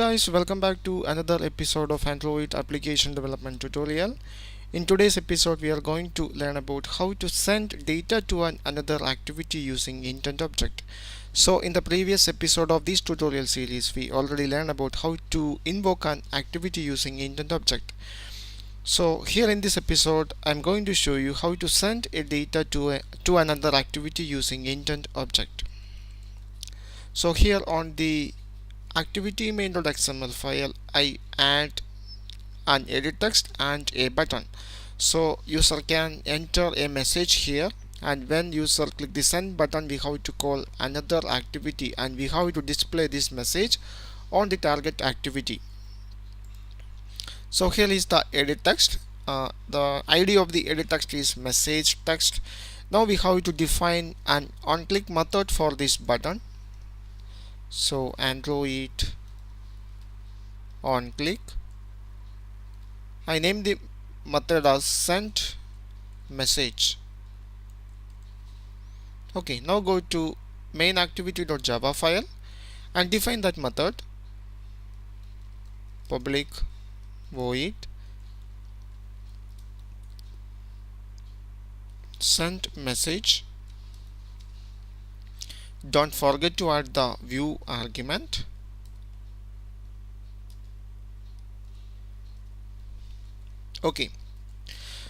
guys, welcome back to another episode of Android application development tutorial. In today's episode we are going to learn about how to send data to another activity using intent object. So in the previous episode of this tutorial series we already learned about how to invoke an activity using intent object. So here in this episode I'm going to show you how to send a data to another activity using intent object. So here on the activity main.xml file I add an edit text and a button. So user can enter a message here, and when user click the send button we have to call another activity and we have to display this message on the target activity. So here is the edit text. The ID of the edit text is message text. Now we have to define an on click method for this button. So Android on click, I name the method as send message. Okay, now go to main activity.java file and define that method, public void send message. Don't forget to add the view argument. Okay,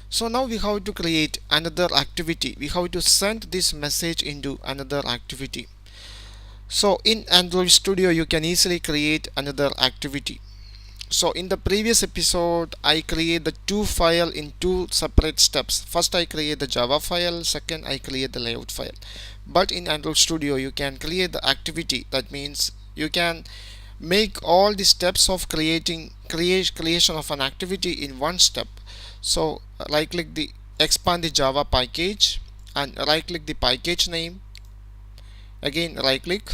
so now we have to create another activity. We have to send this message into another activity. So in Android Studio you can easily create another activity. So in the previous episode I create the two file in two separate steps. First I create the Java file, second I create the layout file. But in Android Studio you can create the activity. That means you can make all the steps of creation of an activity in one step. So right click the expand the Java package and right click the package name, again right click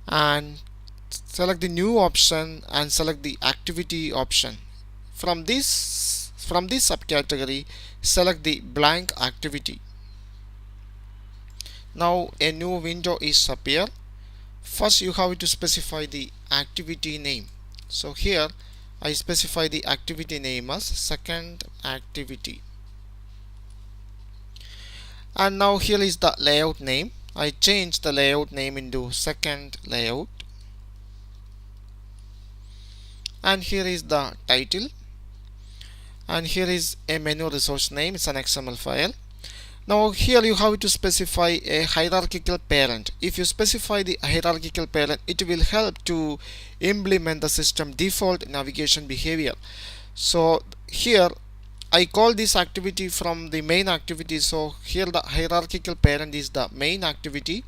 and select the new option and select the activity option. From this subcategory select the blank activity. Now a new window is appear. First you have to specify the activity name. So here I specify the activity name as second activity. And now here is the layout name. I change the layout name into second layout. And here is the title. And here is a menu resource name. It's an XML file. Now here you have to specify a hierarchical parent. If you specify the hierarchical parent, it will help to implement the system default navigation behavior. So here I call this activity from the main activity. So here the hierarchical parent is the main activity.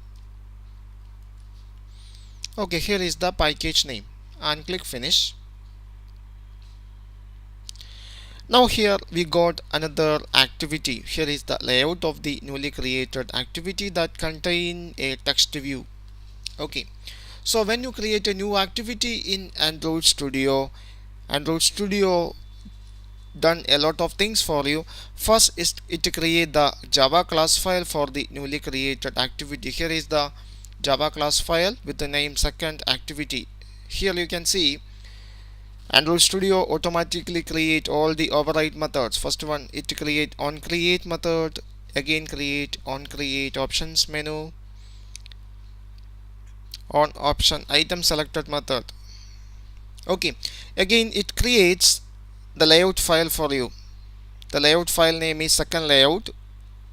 Okay, here is the package name and click finish. Now here we got another activity. Here is the layout of the newly created activity that contain a text view. Okay, so when you create a new activity in Android Studio done a lot of things for you. First is it create the Java class file for the newly created activity. Here is the Java class file with the name second activity. Here you can see Android Studio automatically create all the override methods. First one, it create on create method, again create on create options menu, on option item selected method. Okay, again it creates the layout file for you. The layout file name is second layout.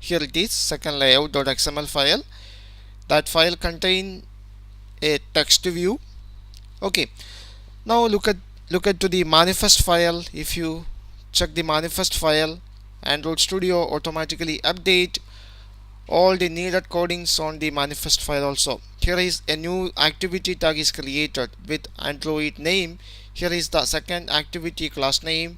Here it is, second layout.xml file. That file contain a text view. Okay, now look at to the manifest file. If you check the manifest file, Android Studio automatically update all the needed codings on the manifest file also. Here is a new activity tag is created with Android name. Here is the second activity class name,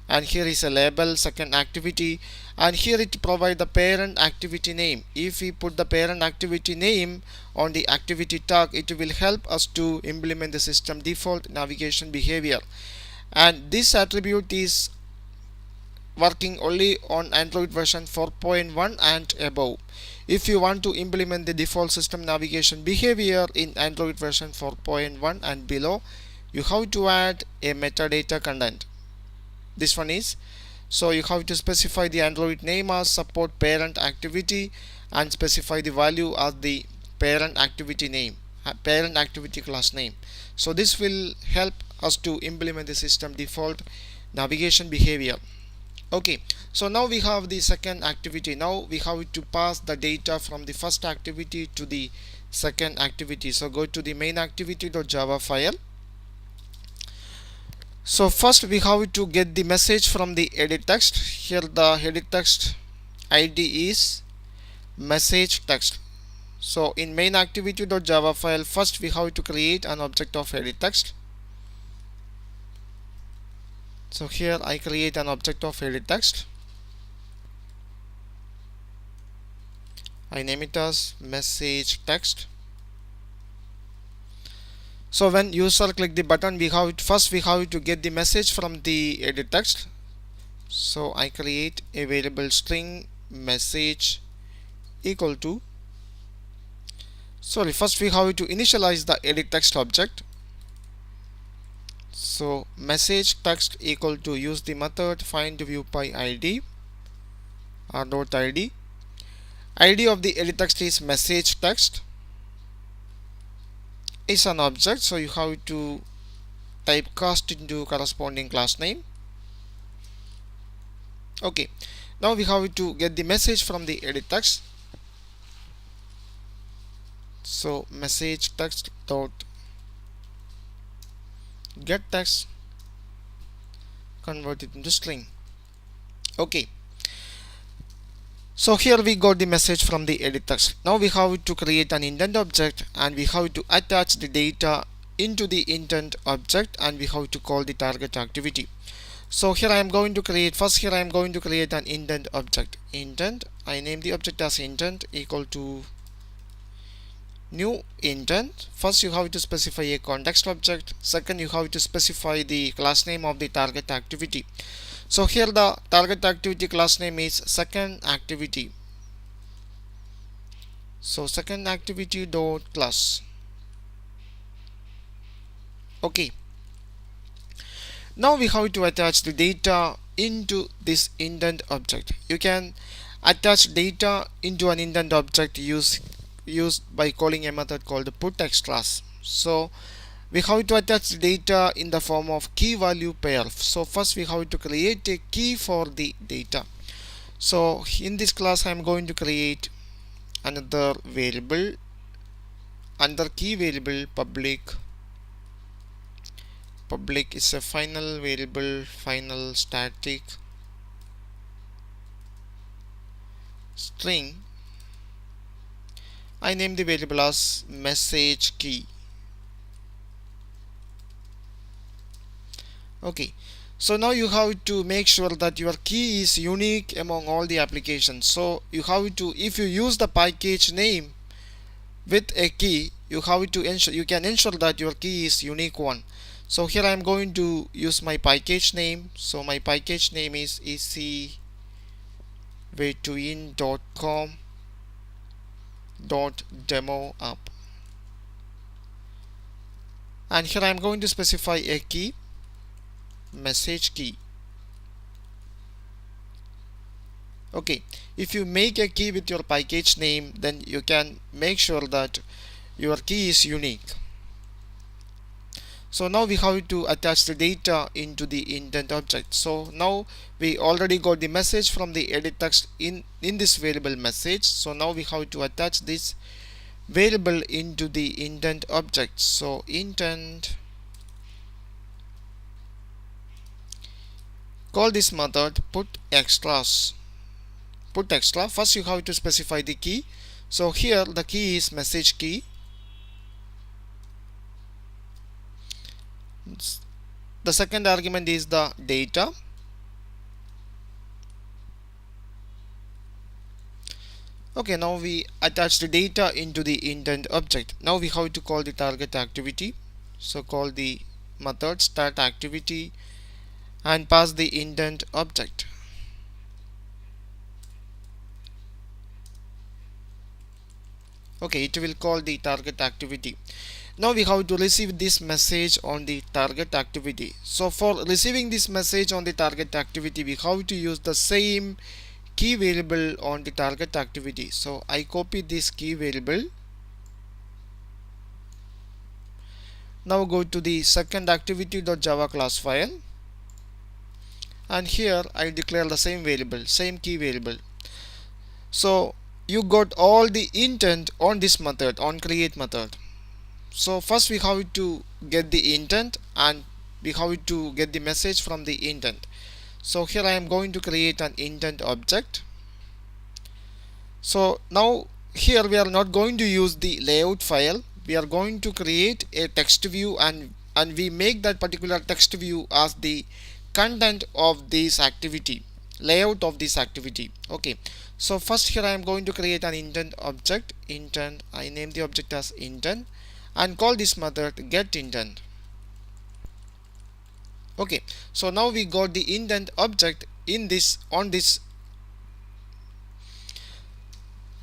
and here is a label second activity, and here it provide the parent activity name. If we put the parent activity name on the activity tag, it will help us to implement the system default navigation behavior, and this attribute is working only on Android version 4.1 and above. If you want to implement the default system navigation behavior in Android version 4.1 and below, you have to add a metadata content. This one is, so you have to specify the Android name as support parent activity and specify the value as the parent activity name, parent activity class name. So this will help us to implement the system default navigation behavior. Okay, so now we have the second activity. Now we have to pass the data from the first activity to the second activity. So go to the main activity.java file. So first we have to get the message from the edit text. Here the edit text ID is message text. So in main activity.java file, first we have to create an object of edit text. So here I create an object of edit text. I name it as message text. So when user click the button, we have to get the message from the edit text. So I create a variable string message equal to, first we have to initialize the edit text object. So message text equal to, use the method find view by id or dot id. ID of the edit text is message text, is an object, so you have to typecast into corresponding class name. Okay, now we have to get the message from the edit text. So message text dot get text, convert it into string. Okay, so here we got the message from the edit text. Now we have to create an intent object and we have to attach the data into the intent object and we have to call the target activity. So here I am going to create an intent object. Intent, I name the object as intent equal to new intent. First you have to specify a context object. Second you have to specify the class name of the target activity. So here the target activity class name is second activity. So second activity dot class. Okay, now we have to attach the data into this intent object. You can attach data into an intent object used by calling a method called put extras. So we have to attach the data in the form of key value pair. So first we have to create a key for the data. So in this class I am going to create another variable under key variable public is a final variable, final static string. I name the variable as message key. Okay, so now you have to make sure that your key is unique among all the applications. So you have to, if you use the package name with a key, you have to ensure, you can ensure that your key is unique one. So here I am going to use my package name. So my package name is easywaytoin.com.demo app, and here I am going to specify a key, message key. Okay, if you make a key with your package name, then you can make sure that your key is unique. So now we have to attach the data into the intent object. So now we already got the message from the edit text in this variable message. So now we have to attach this variable into the intent object. So intent, call this method put extra. First you have to specify the key. So here the key is message key. The second argument is the data. Okay, now we attach the data into the intent object. Now we have to call the target activity. So call the method start activity and pass the intent object. Okay, it will call the target activity. Now we have to receive this message on the target activity. So for receiving this message on the target activity, we have to use the same key variable on the target activity. So I copy this key variable. Now go to the second activity.java class file, and here I declare the same variable, same key variable. So you got all the intent on this method, on create method. So first we have to get the intent, and we have to get the message from the intent. So here I am going to create an intent object. So now here we are not going to use the layout file. We are going to create a text view, and we make that particular text view as the content of this activity, layout of this activity. Okay, so first here I am going to create an intent object. Intent, I name the object as intent, and call this method get intent. Okay, so now we got the intent object in this, on this.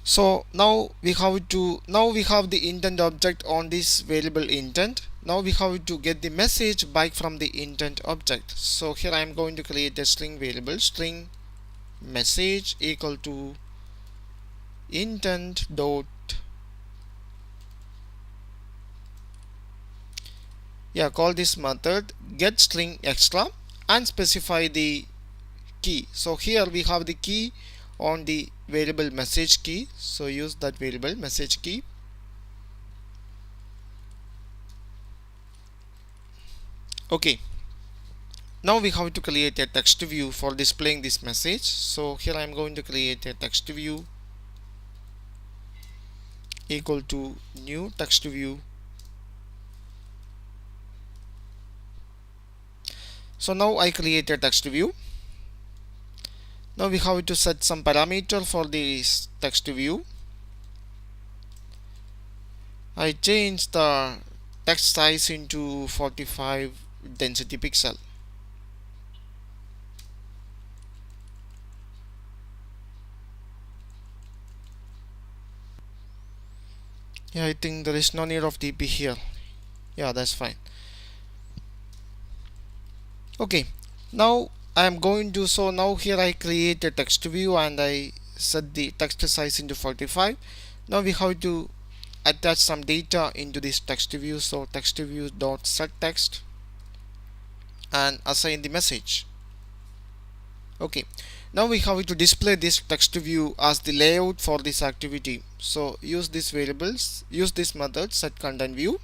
So now we have the intent object on this variable intent. Now we have to get the message back from the intent object. So here I am going to create a string variable, string message equal to intent dot, call this method get string extra, and specify the key. So here we have the key on the variable message key, so use that variable message key. Okay, now we have to create a text view for displaying this message. So here I am going to create a text view equal to new text view. So now I create a text view. Now we have to set some parameter for this text view. I change the text size into 45 density pixel. I think there is no need of DP here. That's fine. Okay, now I am going to, so now here I create a text view and I set the text size into 45. Now we have to attach some data into this text view. So text view dot set text and assign the message. Okay, now we have to display this text view as the layout for this activity. So use these variables, use this method set content view,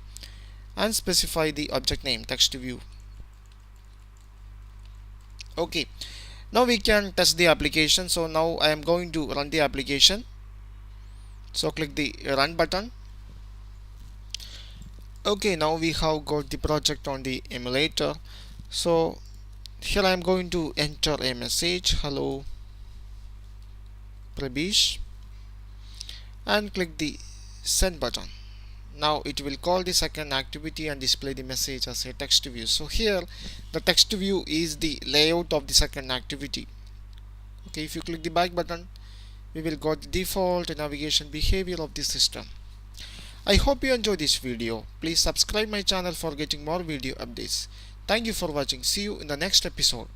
and specify the object name text view. Okay, now we can test the application. So now I am going to run the application. So click the run button. Okay, now we have got the project on the emulator. So here I am going to enter a message, hello Prabish, and click the send button. Now it will call the second activity and display the message as a text view. So here the text view is the layout of the second activity. Okay, if you click the back button, we will got the default navigation behavior of the system. I hope you enjoyed this video. Please subscribe my channel for getting more video updates. Thank you for watching. See you in the next episode.